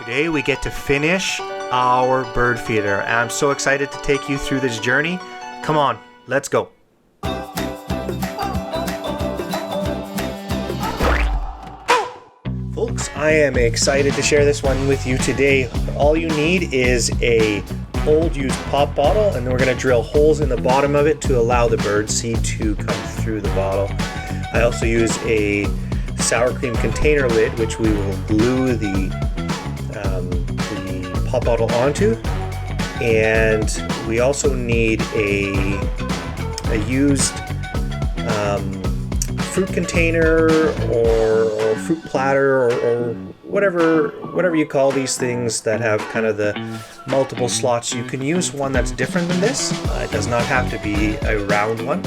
Today we get to finish our bird feeder. I'm so excited to take you through this journey. Come on, let's go. Folks, I am excited to share this one with you today. All you need is a old used pop bottle, and then we're going to drill holes in the bottom of it to allow the bird seed to come through the bottle. I also use a sour cream container lid, which we will glue the pop bottle onto, and we also need a used fruit container or fruit platter or whatever you call these things that have kind of the multiple slots. You can use one that's different than this. It does not have to be a round one.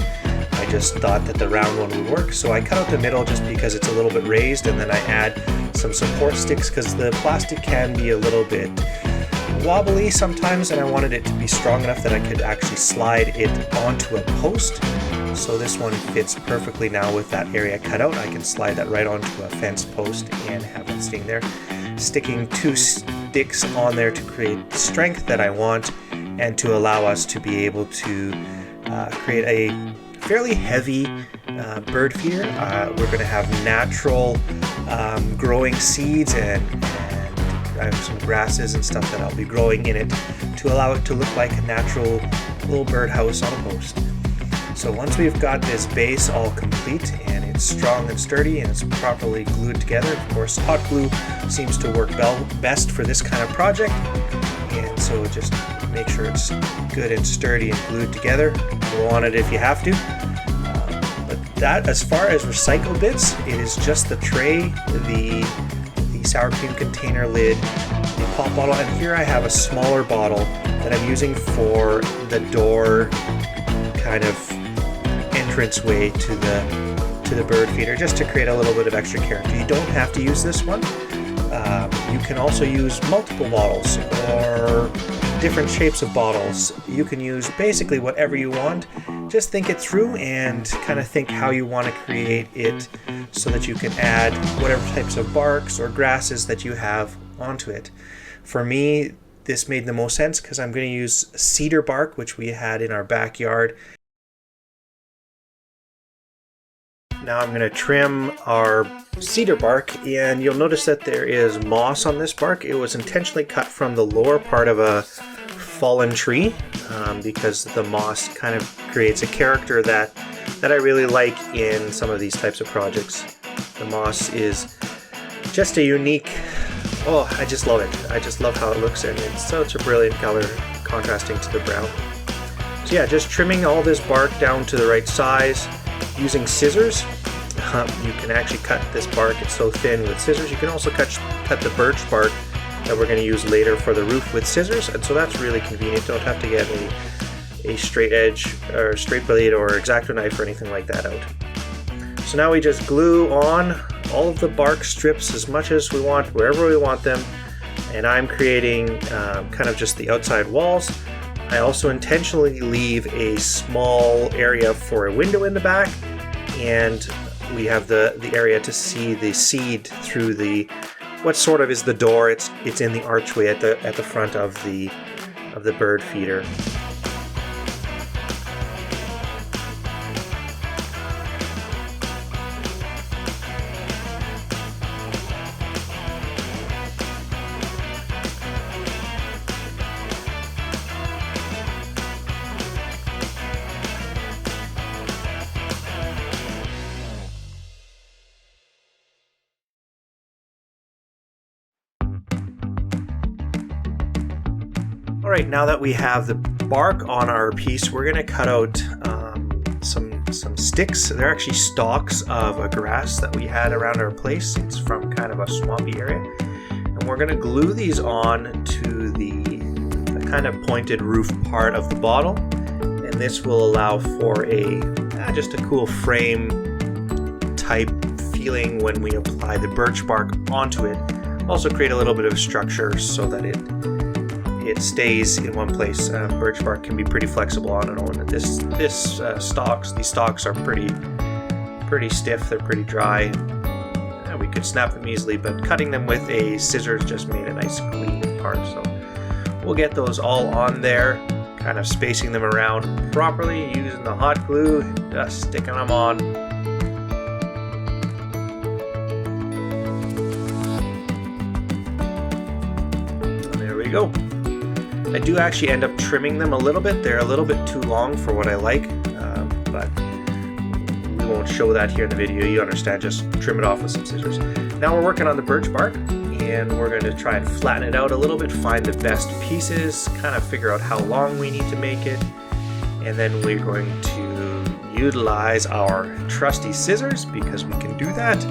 I just thought that the round one would work, so I cut out the middle just because it's a little bit raised, and then I add some support sticks because the plastic can be a little bit wobbly sometimes, and I wanted it to be strong enough that I could actually slide it onto a post. So this one fits perfectly now with that area cut out. I can slide that right onto a fence post and have it staying there, sticking two sticks on there to create the strength that I want and to allow us to be able to create a fairly heavy bird feeder. We're going to have natural growing seeds and I have some grasses and stuff that I'll be growing in it to allow it to look like a natural little birdhouse on a post. So once we've got this base all complete and it's strong and sturdy and it's properly glued together, of course hot glue seems to work best for this kind of project, and so just make sure it's good and sturdy and glued together. Blow on it if you have to. But that, as far as recycled bits, it is just the tray, the sour cream container lid, the pop bottle, and here I have a smaller bottle that I'm using for the door kind of entranceway to the bird feeder, just to create a little bit of extra character. You don't have to use this one. You can also use multiple bottles or different shapes of bottles. You can use basically whatever you want. Just think it through and kind of think how you want to create it so that you can add whatever types of barks or grasses that you have onto it. For me, this made the most sense because I'm going to use cedar bark, which we had in our backyard. Now I'm going to trim our cedar bark, and you'll notice that there is moss on this bark. It was intentionally cut from the lower part of a fallen tree because the moss kind of creates a character that I really like in some of these types of projects. The moss is just a unique, I just love it. I just love how it looks, and it's such a brilliant color contrasting to the brown. So yeah, just trimming all this bark down to the right size using scissors. You can actually cut this bark, it's so thin, with scissors. You can also cut the birch bark that we're going to use later for the roof with scissors, and so that's really convenient. Don't have to get a straight edge or straight blade or X-Acto knife or anything like that out. So now we just glue on all of the bark strips as much as we want, wherever we want them, and I'm creating kind of just the outside walls. I also intentionally leave a small area for a window in the back, and we have the area to see the seed through the what sort of is the door. It's in the archway at the front of the bird feeder. Alright, now that we have the bark on our piece, we're going to cut out some sticks. They're actually stalks of a grass that we had around our place. It's from kind of a swampy area. And we're going to glue these on to the kind of pointed roof part of the bottle. And this will allow for just a cool frame type feeling when we apply the birch bark onto it. Also create a little bit of structure so that it stays in one place. Birch bark can be pretty flexible on its own. These stalks are pretty stiff. They're pretty dry. We could could snap them easily, but cutting them with a scissors just made a nice clean part. So we'll get those all on there, kind of spacing them around properly using the hot glue, just sticking them on. And there we go. I do actually end up trimming them a little bit. They're a little bit too long for what I like, but we won't show that here in the video. You understand, just trim it off with some scissors. Now we're working on the birch bark, and we're going to try and flatten it out a little bit, find the best pieces, kind of figure out how long we need to make it, and then we're going to utilize our trusty scissors, because we can do that,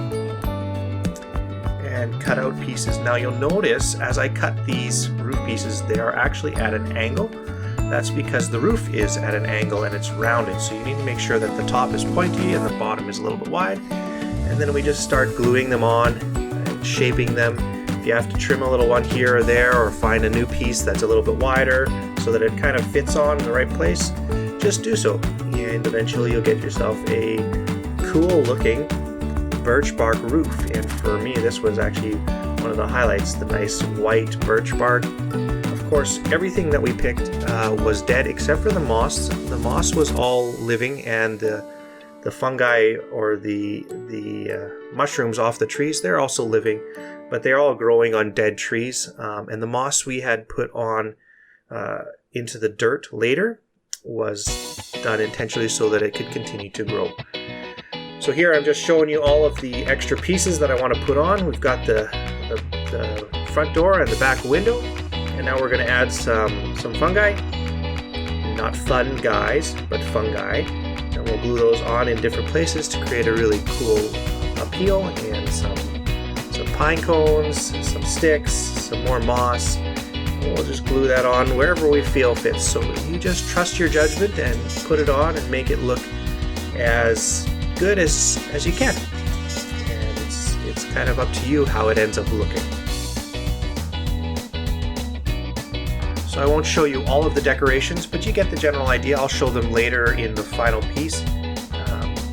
and cut out pieces. Now you'll notice as I cut these roof pieces, they are actually at an angle. That's because the roof is at an angle and it's rounded, so you need to make sure that the top is pointy and the bottom is a little bit wide. And then we just start gluing them on and shaping them. If you have to trim a little one here or there, or find a new piece that's a little bit wider so that it kind of fits on in the right place, just do so. And eventually you'll get yourself a cool looking birch bark roof. And for me, this was actually one of the highlights, the nice white birch bark. Of course, everything that we picked was dead except for the moss. The moss was all living, and the fungi or the mushrooms off the trees, they're also living, but they're all growing on dead trees. And the moss we had put on into the dirt later was done intentionally so that it could continue to grow. So here I'm just showing you all of the extra pieces that I want to put on. We've got the front door and the back window. And now we're going to add some fungi, not fun guys, but fungi. And we'll glue those on in different places to create a really cool appeal, and some pine cones, some sticks, some more moss. And we'll just glue that on wherever we feel fits. So you just trust your judgment and put it on and make it look as good as you can. And it's kind of up to you how it ends up looking. So I won't show you all of the decorations, but you get the general idea. I'll show them later in the final piece.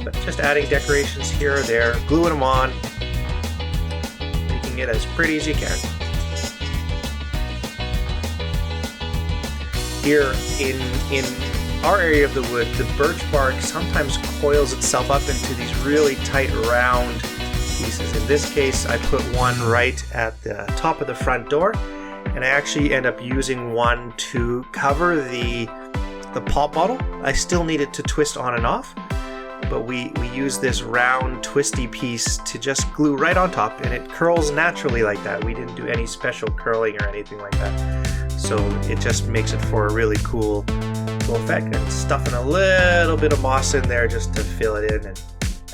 But just adding decorations here or there, gluing them on, making it as pretty as you can. Here in our area of the wood, the birch bark sometimes coils itself up into these really tight round pieces. In this case, I put one right at the top of the front door. And I actually end up using one to cover the pop bottle. I still need it to twist on and off, but we use this round twisty piece to just glue right on top, and it curls naturally like that. We didn't do any special curling or anything like that. So it just makes it for a really cool effect. And stuffing a little bit of moss in there just to fill it in and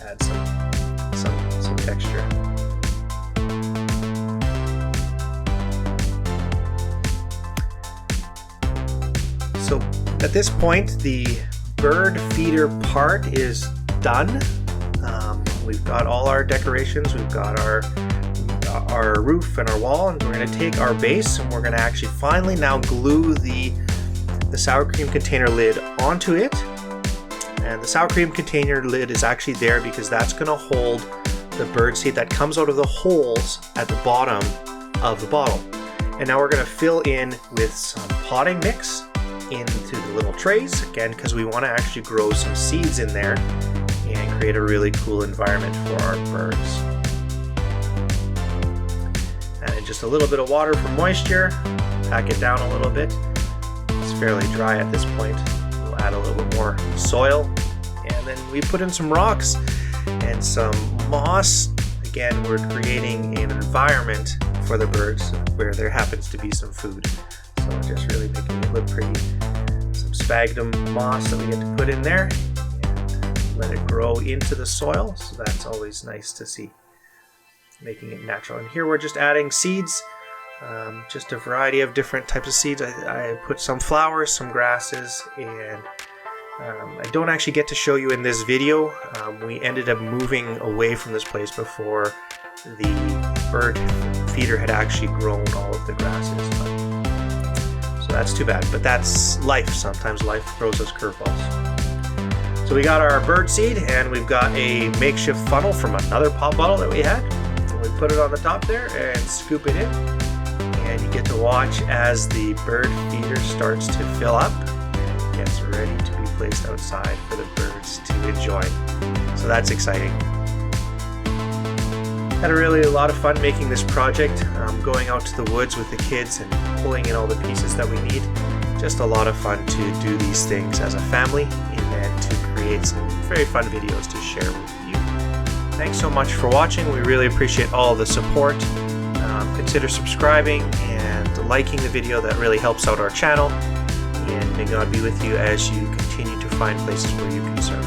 add some texture. So at this point, the bird feeder part is done. We've got all our decorations. We've got our roof and our wall, and we're going to take our base and we're going to actually finally now glue the sour cream container lid onto it. And the sour cream container lid is actually there because that's going to hold the bird seed that comes out of the holes at the bottom of the bottle. And now we're going to fill in with some potting mix into the little trays, again because we want to actually grow some seeds in there and create a really cool environment for our birds. And just a little bit of water for moisture, pack it down a little bit. It's fairly dry at this point. We'll add a little bit more soil, and then we put in some rocks and some moss. Again, we're creating an environment for the birds where there happens to be some food. So just really making it look pretty. Some sphagnum moss that we get to put in there and let it grow into the soil. So that's always nice to see, making it natural. And here we're just adding seeds, just a variety of different types of seeds. I put some flowers, some grasses, and I don't actually get to show you in this video. We ended up moving away from this place before the bird feeder had actually grown all of the grasses. So that's too bad, but that's life. Sometimes life throws us curveballs. So we got our bird seed, and we've got a makeshift funnel from another pop bottle that we had. And we've put it on the top there and scoop it in, and you get to watch as the bird feeder starts to fill up, gets ready to be placed outside for the birds to enjoy. So that's exciting. Had a lot of fun making this project, going out to the woods with the kids and pulling in all the pieces that we need. Just a lot of fun to do these things as a family and to create some very fun videos to share with you. Thanks so much for watching. We really appreciate all the support. Consider subscribing and liking the video. That really helps out our channel. And may God be with you as you continue to find places where you can serve.